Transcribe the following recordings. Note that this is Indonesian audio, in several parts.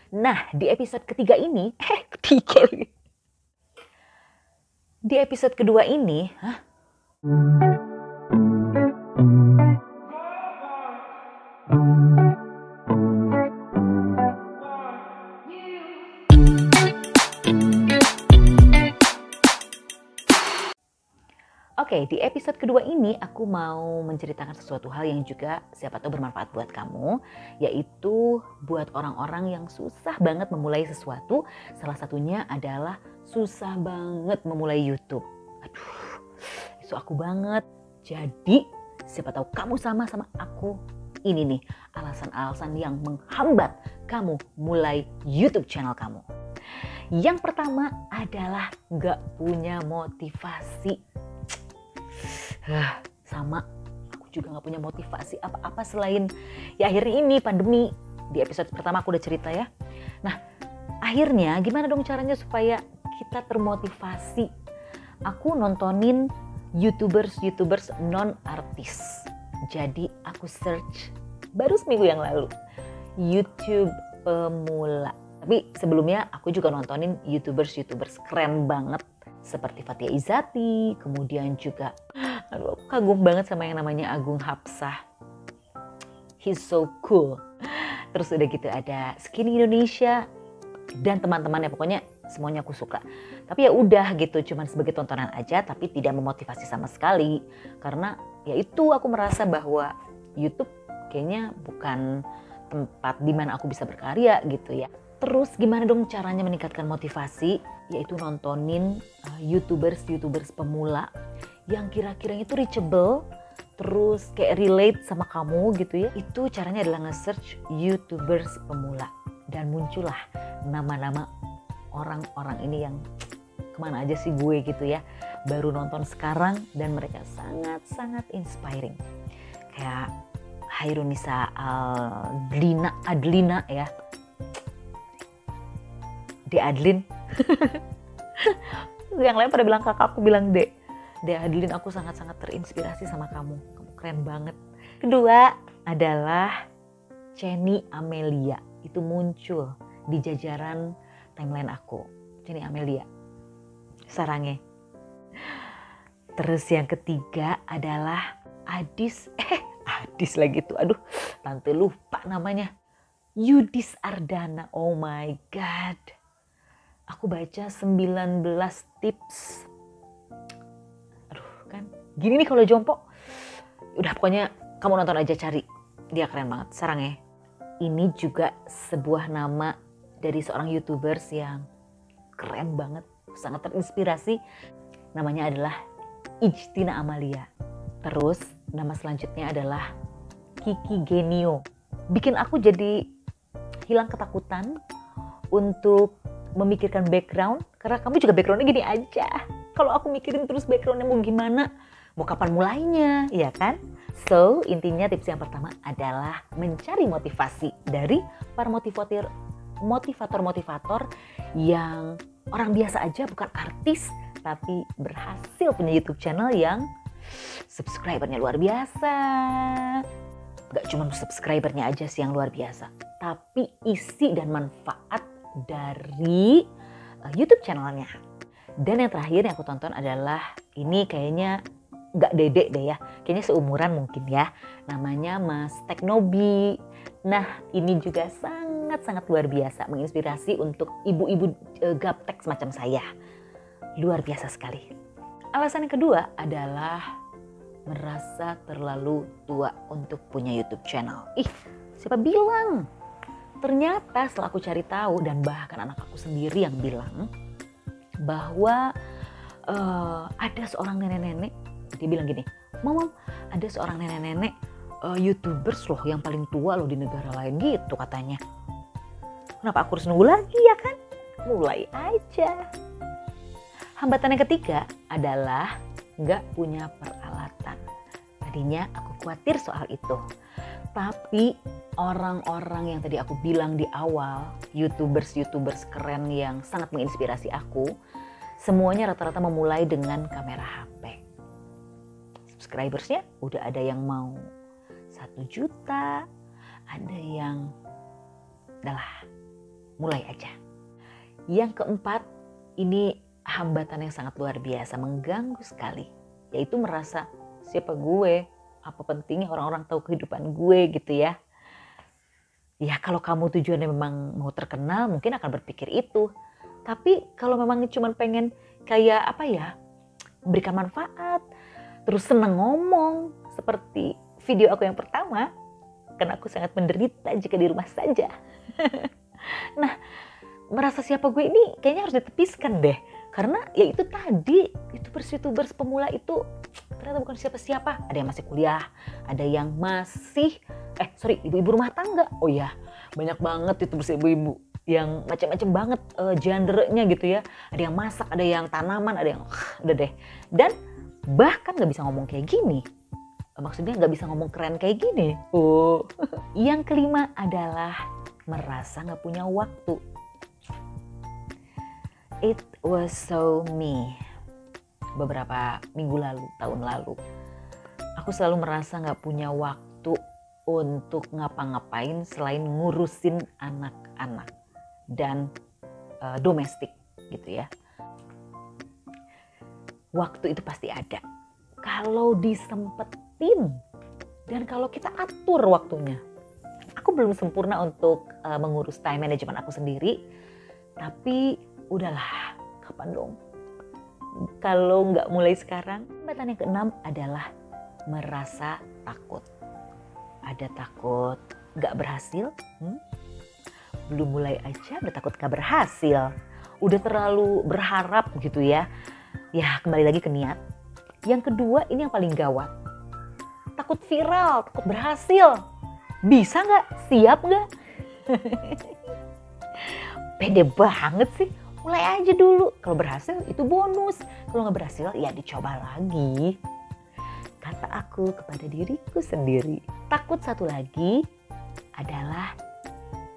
Nah, di episode ketiga ini, ketiga lagi. Di episode kedua ini, Oke, di episode kedua ini aku mau menceritakan sesuatu hal yang juga siapa tahu bermanfaat buat kamu, yaitu buat orang-orang yang susah banget memulai sesuatu, salah satunya adalah susah banget memulai YouTube. Aduh, itu aku banget. Jadi, siapa tahu kamu sama aku. Ini nih alasan-alasan yang menghambat kamu mulai YouTube channel kamu. Yang pertama adalah gak punya motivasi. Sama, aku juga gak punya motivasi apa-apa selain ya akhirnya ini pandemi. Di episode pertama aku udah cerita ya. Nah, akhirnya gimana dong caranya supaya kita termotivasi? Aku nontonin YouTubers non-artis. Jadi aku search baru seminggu yang lalu YouTube pemula. Tapi sebelumnya aku juga nontonin YouTubers keren banget. Seperti Fathia Izzati, kemudian juga aku kagum banget sama yang namanya Agung Hapsah. He's so cool. Terus udah gitu ada Skinny Indonesia dan teman-temannya, pokoknya semuanya aku suka. Tapi ya udah gitu, cuman sebagai tontonan aja, tapi tidak memotivasi sama sekali. Karena ya itu aku merasa bahwa YouTube kayaknya bukan tempat di mana aku bisa berkarya gitu ya. Terus gimana dong caranya meningkatkan motivasi? Yaitu nontonin YouTubers pemula yang kira-kiranya itu reachable, terus kayak relate sama kamu gitu ya. Itu caranya adalah nge-search YouTubers pemula. Dan muncullah nama-nama orang-orang ini yang kemana aja sih gue gitu ya. Baru nonton sekarang dan mereka sangat-sangat inspiring. Kayak Hairunisa Adlina ya. De Adlin. Yang lain pada bilang kakak, aku bilang De Adlin, aku sangat-sangat terinspirasi sama kamu. Kamu keren banget. Kedua adalah Chenny Amelia. Itu muncul di jajaran timeline aku. Chenny Amelia. Sarange. Terus yang ketiga adalah Adis lagi tuh. Aduh, tante lupa namanya. Yudis Ardana. Oh my god. Aku baca 19 tips. Aduh kan, gini nih kalau jompo. Udah pokoknya kamu nonton aja, cari. Dia keren banget, Sarange. Ini juga sebuah nama dari seorang YouTubers yang keren banget. Sangat terinspirasi. Namanya adalah Ijtina Amalia. Terus nama selanjutnya adalah Kiki Genio. Bikin aku jadi hilang ketakutan untuk memikirkan background, karena kamu juga backgroundnya gini aja. Kalau aku mikirin terus backgroundnya mau gimana, mau kapan mulainya, ya kan? So, intinya tips yang pertama adalah mencari motivasi dari para motivator yang orang biasa aja, bukan artis, tapi berhasil punya YouTube channel yang subscribernya luar biasa. Gak cuma subscribernya aja sih yang luar biasa, tapi isi dan manfaat dari YouTube channelnya. Dan yang terakhir yang aku tonton adalah ini, kayaknya gak dedek deh ya, kayaknya seumuran mungkin ya, namanya Mas Teknobi. Nah, ini juga sangat-sangat luar biasa, menginspirasi untuk ibu-ibu gaptek semacam saya. Luar biasa sekali. Alasan yang kedua adalah merasa terlalu tua untuk punya YouTube channel. Siapa bilang? Ternyata setelah aku cari tahu, dan bahkan anak aku sendiri yang bilang bahwa ada seorang nenek-nenek, dia bilang gini, Mama, ada seorang nenek-nenek YouTubers loh yang paling tua loh di negara lain gitu katanya. Kenapa aku harus nunggu lagi ya kan? Mulai aja. Hambatan yang ketiga adalah gak punya peralatan. Tadinya aku khawatir soal itu. Tapi orang-orang yang tadi aku bilang di awal, YouTubers keren yang sangat menginspirasi aku, semuanya rata-rata memulai dengan kamera HP. Subscribersnya udah ada yang mau 1 juta, ada yang udahlah mulai aja. Yang keempat, ini hambatan yang sangat luar biasa, mengganggu sekali, yaitu merasa siapa gue, apa pentingnya orang-orang tahu kehidupan gue gitu ya. Ya kalau kamu tujuannya memang mau terkenal mungkin akan berpikir itu. Tapi kalau memang cuma pengen kayak apa ya, memberikan manfaat, terus seneng ngomong seperti video aku yang pertama, karena aku sangat menderita jika di rumah saja. Nah, merasa siapa gue ini kayaknya harus ditepiskan deh. Karena ya itu tadi, YouTubers pemula itu ternyata bukan siapa-siapa. Ada yang masih kuliah, ada yang masih, ibu-ibu rumah tangga. Oh ya, banyak banget YouTubers ibu-ibu yang macam-macam banget genre-nya gitu ya. Ada yang masak, ada yang tanaman, ada yang udah deh. Dan bahkan gak bisa ngomong kayak gini. Maksudnya gak bisa ngomong keren kayak gini. Oh. Yang kelima adalah merasa gak punya waktu. It was so me. Beberapa minggu lalu, tahun lalu, aku selalu merasa gak punya waktu untuk ngapa-ngapain selain ngurusin anak-anak dan domestik gitu ya. Waktu itu pasti ada kalau disempetin dan kalau kita atur waktunya. Aku belum sempurna untuk mengurus time management aku sendiri, tapi udahlah, kapan dong? Kalau nggak mulai sekarang. Hambatan yang keenam adalah merasa takut. Ada takut nggak berhasil, belum mulai aja udah takut nggak berhasil. Udah terlalu berharap gitu ya. Ya kembali lagi ke niat. Yang kedua ini yang paling gawat. Takut viral, takut berhasil. Bisa nggak? Siap nggak? Pede banget sih. Mulai aja dulu. Kalau berhasil itu bonus. Kalau nggak berhasil ya dicoba lagi. Kata aku kepada diriku sendiri. Takut satu lagi adalah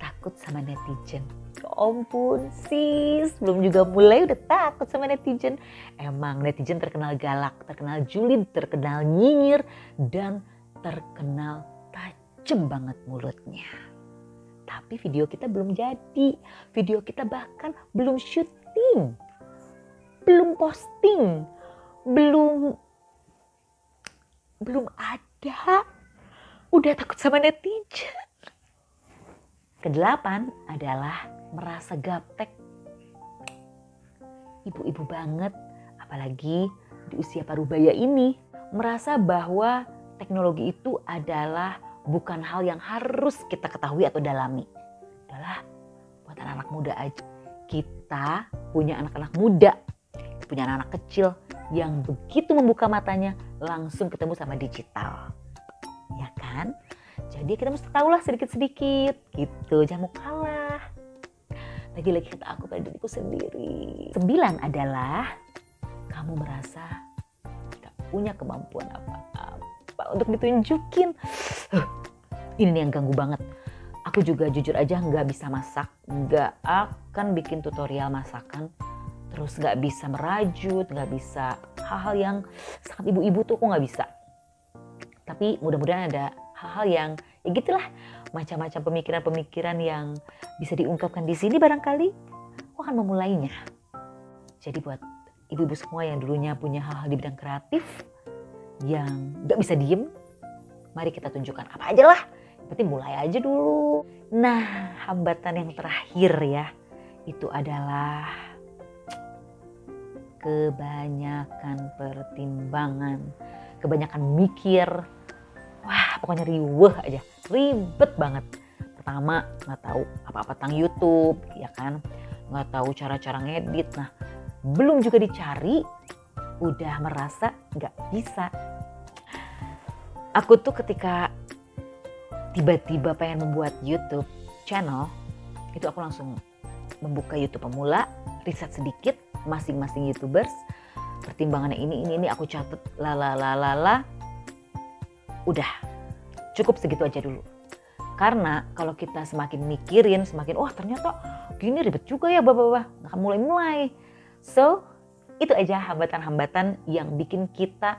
takut sama netizen. Ya ampun sis, belum juga mulai udah takut sama netizen. Emang netizen terkenal galak, terkenal julid, terkenal nyinyir, dan terkenal tajam banget mulutnya. Tapi video kita belum jadi, video kita bahkan belum syuting, belum posting, belum ada, udah takut sama netizen. Kedelapan adalah merasa gaptek. Ibu-ibu banget, apalagi di usia parubaya ini, merasa bahwa teknologi itu adalah bukan hal yang harus kita ketahui atau dalami. Udahlah, buat anak-anak muda aja. Kita punya anak-anak muda, punya anak-anak kecil yang begitu membuka matanya langsung ketemu sama digital. Ya kan? Jadi kita mesti tahulah sedikit-sedikit gitu, jangan mau kalah. Lagi-lagi kata aku pada diriku sendiri. 9 adalah kamu merasa gak punya kemampuan apa-apa untuk ditunjukin. Ini nih yang ganggu banget. Aku juga jujur aja gak bisa masak, gak akan bikin tutorial masakan, terus gak bisa merajut, gak bisa hal-hal yang sangat ibu-ibu tuh aku gak bisa. Tapi mudah-mudahan ada hal-hal yang ya gitulah, macam-macam pemikiran-pemikiran yang bisa diungkapkan di sini barangkali aku akan memulainya. Jadi buat ibu-ibu semua yang dulunya punya hal-hal di bidang kreatif yang gak bisa diem, mari kita tunjukkan apa aja lah. Yang penting mulai aja dulu. Nah, hambatan yang terakhir ya, itu adalah kebanyakan pertimbangan, kebanyakan mikir. Wah, pokoknya riweh aja, ribet banget. Pertama, nggak tahu apa-apa tentang YouTube, ya kan? Nggak tahu cara-cara ngedit. Nah, belum juga dicari, udah merasa nggak bisa. Aku tuh ketika tiba-tiba pengen membuat YouTube channel, itu aku langsung membuka YouTube pemula, riset sedikit, masing-masing YouTubers, pertimbangannya ini aku catat, udah cukup segitu aja dulu. Karena kalau kita semakin mikirin, semakin ternyata gini ribet juga ya bapak-bapak, nggak akan mulai-mulai. So itu aja hambatan-hambatan yang bikin kita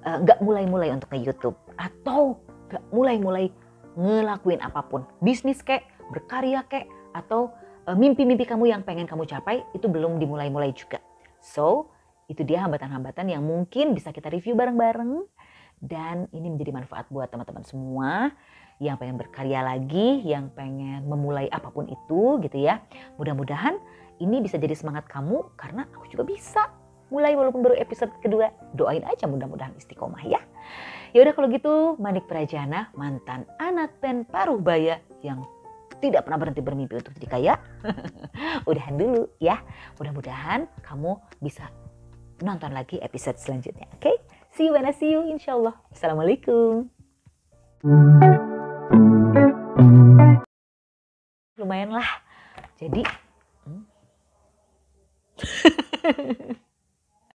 nggak mulai-mulai untuk ke YouTube atau nggak mulai-mulai ngelakuin apapun, bisnis kek, berkarya kek, atau mimpi-mimpi kamu yang pengen kamu capai itu belum dimulai-mulai juga. So, itu dia hambatan-hambatan yang mungkin bisa kita review bareng-bareng. Dan ini menjadi manfaat buat teman-teman semua yang pengen berkarya lagi, yang pengen memulai apapun itu gitu ya. Mudah-mudahan ini bisa jadi semangat kamu karena aku juga bisa mulai walaupun baru episode kedua. Doain aja mudah-mudahan istiqomah ya. Ya udah kalau gitu, Manik Prajana, mantan anak band Paruh Baya yang tidak pernah berhenti bermimpi untuk jadi kaya. Udahan dulu ya. Mudah-mudahan kamu bisa nonton lagi episode selanjutnya. Oke? See you when I see you insyaallah. Assalamualaikum. Lumayan lah. Jadi